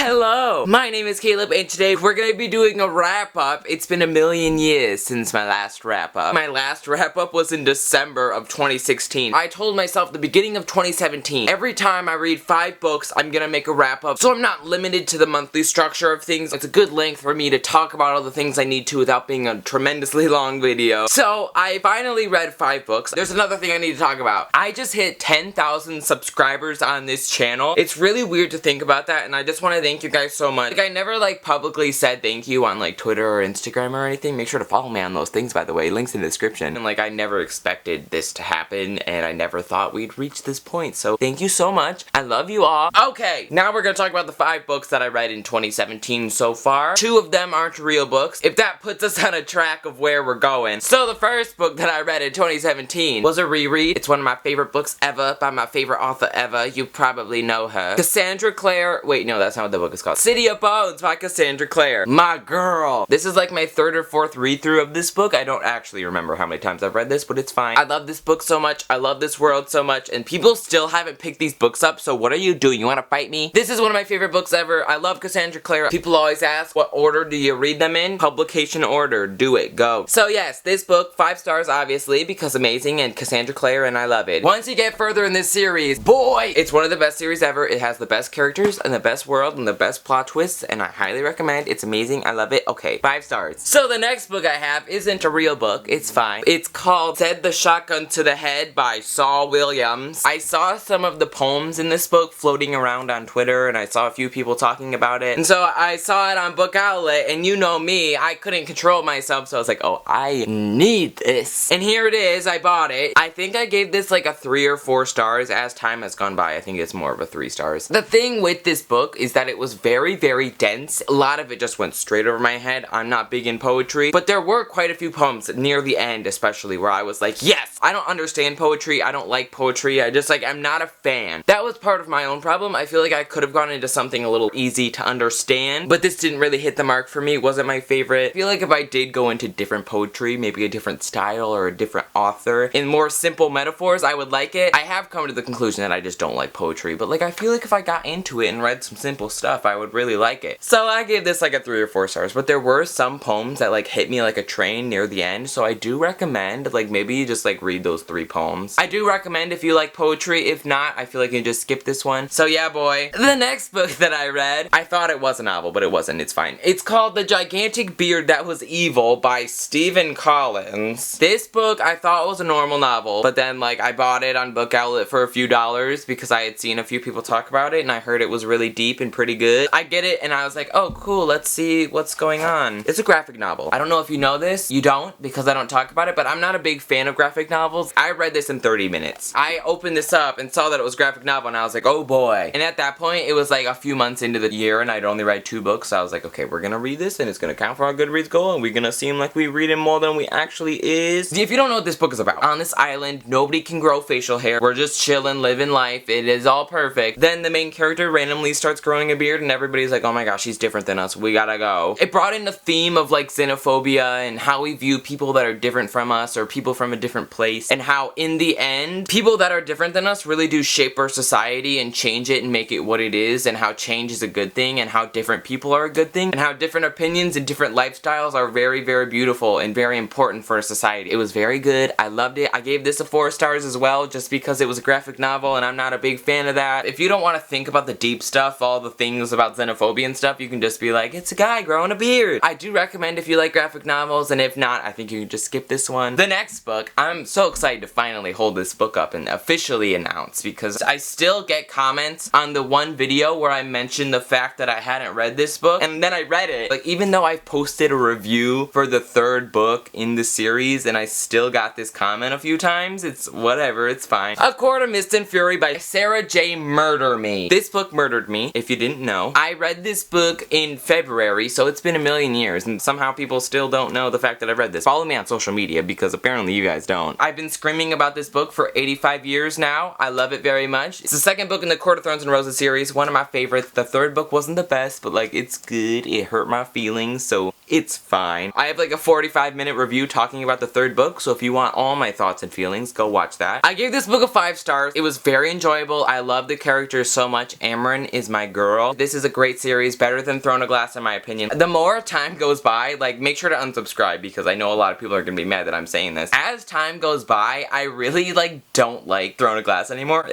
Hello, my name is Caleb and today we're going to be doing a wrap-up. It's been a million years since my last wrap-up. My last wrap-up was in December of 2016. I told myself the beginning of 2017, every time I read 5 books, I'm going to make a wrap-up, so I'm not limited to the monthly structure of things. It's a good length for me to talk about all the things I need to without being a tremendously long video. So, I finally read 5 books. There's another thing I need to talk about. I just hit 10,000 subscribers on this channel. It's really weird to think about that, and I just want to thank you guys so much. Like, I never, publicly said thank you on, Twitter or Instagram or anything. Make sure to follow me on those things, by the way. Links in the description. And, I never expected this to happen, and I never thought we'd reach this point. So, thank you so much. I love you all. Okay, now we're gonna talk about the 5 books that I read in 2017 so far. 2 of them aren't real books, if that puts us on a track of where we're going. So, the first book that I read in 2017 was a reread. It's one of my favorite books ever by my favorite author ever. You probably know her. Cassandra Clare. Wait, no, that's not what the book is called. City of Bones by Cassandra Clare. My girl. This is my 3rd or 4th read-through of this book. I don't actually remember how many times I've read this, but it's fine. I love this book so much. I love this world so much, and people still haven't picked these books up, so what are you doing? You want to fight me? This is one of my favorite books ever. I love Cassandra Clare. People always ask, what order do you read them in? Publication order. Do it. Go. So yes, this book, 5 stars obviously, because amazing, and Cassandra Clare, and I love it. Once you get further in this series, boy, it's one of the best series ever. It has the best characters, and the best world, and the best plot twists, and I highly recommend. It's amazing. I love it. Okay, 5 stars. So the next book I have isn't a real book. It's fine. It's called Said the Shotgun to the Head by Saul Williams. I saw some of the poems in this book floating around on Twitter, and I saw a few people talking about it. And so I saw it on Book Outlet, and you know me, I couldn't control myself, so I was like, oh, I need this. And here it is. I bought it. I think I gave this a 3 or 4 stars. As time has gone by, I think it's more of a 3 stars. The thing with this book is that it was very, very dense. A lot of it just went straight over my head. I'm not big in poetry, but there were quite a few poems near the end, especially, where I was like, yes, I don't understand poetry. I don't like poetry. I just I'm not a fan. That was part of my own problem. I feel like I could have gone into something a little easy to understand, but this didn't really hit the mark for me. It wasn't my favorite. I feel like if I did go into different poetry, maybe a different style or a different author, in more simple metaphors, I would like it. I have come to the conclusion that I just don't like poetry, but I feel like if I got into it and read some simple stuff, I would really like it. So I gave this a 3 or 4 stars, but there were some poems that hit me like a train near the end, so I do recommend maybe you just read those 3 poems. I do recommend if you like poetry. If not, I feel like you can just skip this one. So yeah, boy. The next book that I read, I thought it was a novel, but it wasn't. It's fine. It's called The Gigantic Beard That Was Evil by Stephen Collins. This book I thought was a normal novel, but then I bought it on Book Outlet for a few dollars because I had seen a few people talk about it and I heard it was really deep and pretty good. I get it and I was like, oh cool, let's see what's going on. It's a graphic novel. I don't know if you know this. You don't, because I don't talk about it, but I'm not a big fan of graphic novels. I read this in 30 minutes. I opened this up and saw that it was graphic novel and I was like, oh boy. And at that point, it was a few months into the year and I'd only read 2 books, so I was like, okay, we're gonna read this and it's gonna count for our Goodreads goal and we're gonna seem like we read it more than we actually is. If you don't know what this book is about, on this island, nobody can grow facial hair. We're just chilling, living life. It is all perfect. Then the main character randomly starts growing a beard and everybody's like, oh my gosh, he's different than us. We gotta go. It brought in the theme of xenophobia and how we view people that are different from us or people from a different place, and how in the end, people that are different than us really do shape our society and change it and make it what it is, and how change is a good thing, and how different people are a good thing, and how different opinions and different lifestyles are very, very beautiful and very important for a society. It was very good. I loved it. I gave this a 4 stars as well, just because it was a graphic novel and I'm not a big fan of that. If you don't want to think about the deep stuff, all the things about xenophobia and stuff, you can just be like, it's a guy growing a beard. I do recommend if you like graphic novels, and if not, I think you can just skip this one. The next book, I'm so excited to finally hold this book up and officially announce, because I still get comments on the one video where I mentioned the fact that I hadn't read this book, and then I read it. Even though I posted a review for the 3rd book in the series and I still got this comment a few times, it's whatever, it's fine. A Court of Mist and Fury by Sarah J. Murder Me. This book murdered me, if you didn't know. I read this book in February, so it's been a million years, and somehow people still don't know the fact that I read this. Follow me on social media, because apparently you guys don't. I've been screaming about this book for 85 years now. I love it very much. It's the 2nd book in the Court of Thorns and Roses series, one of my favorites. The 3rd book wasn't the best, but it's good. It hurt my feelings, so it's fine. I have a 45-minute review talking about the 3rd book, so if you want all my thoughts and feelings, go watch that. I gave this book a 5 stars. It was very enjoyable. I love the characters so much. Amren is my girl. This is a great series, better than Throne of Glass in my opinion. The more time goes by, like, make sure to unsubscribe because I know a lot of people are gonna be mad that I'm saying this. As time goes by, I really, like, don't like Throne of Glass anymore.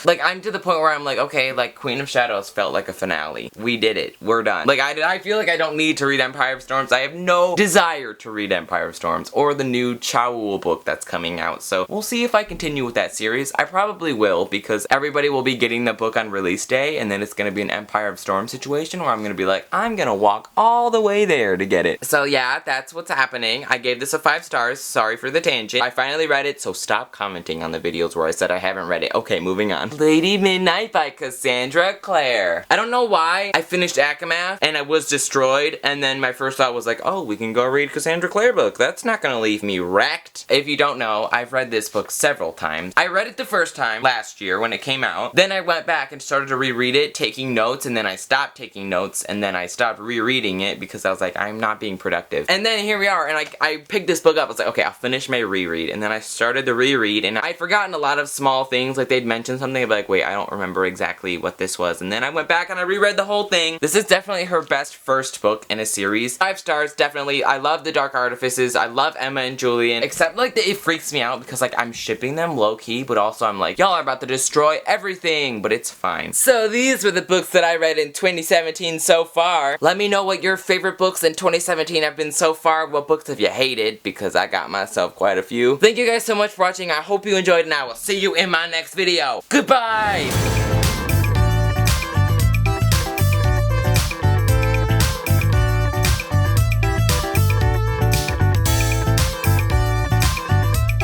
Like, I'm to the point where I'm like, okay, like, Queen of Shadows felt like a finale. We did it. We're done. Like, I feel like I don't need to read Empire of Storms. I have no desire to read Empire of Storms or the new Chaoul book that's coming out. So we'll see if I continue with that series. I probably will because everybody will be getting the book on release day and then it's gonna be an Empire of Storms situation where I'm gonna be like, I'm gonna walk all the way there to get it. So yeah, that's what's happening. I gave this a 5 stars. Sorry for the tangent. I finally read it, so stop commenting on the videos where I said I haven't read it. Okay, moving on. Lady Midnight by Cassandra Clare. I don't know why I finished ACOMAF and I was destroyed and then my first thought was like, oh, we can go read Cassandra Clare book. That's not gonna leave me wrecked. If you don't know, I've read this book several times. I read it the first time last year when it came out. Then I went back and started to reread it, taking notes, and then I stopped taking notes, and then I stopped rereading it because I was like, I'm not being productive. And then here we are, and I picked this book up. I was like, okay, I'll finish my reread. And then I started the reread, and I'd forgotten a lot of small things, like they'd mentioned something, I'd be like, wait, I don't remember exactly what this was. And then I went back and I reread the whole thing. This is definitely her best first book in a series. 5 stars, definitely. I love the Dark Artifices. I love Emma and Julian, except like it freaks me out because like I'm shipping them low-key, but also I'm like, y'all are about to destroy everything, but it's fine. So these were the books that I read in 2017 so far. Let me know what your favorite books in 2017 have been so far. What books have you hated? Because I got myself quite a few. Thank you guys so much for watching. I hope you enjoyed and I will see you in my next video. Goodbye!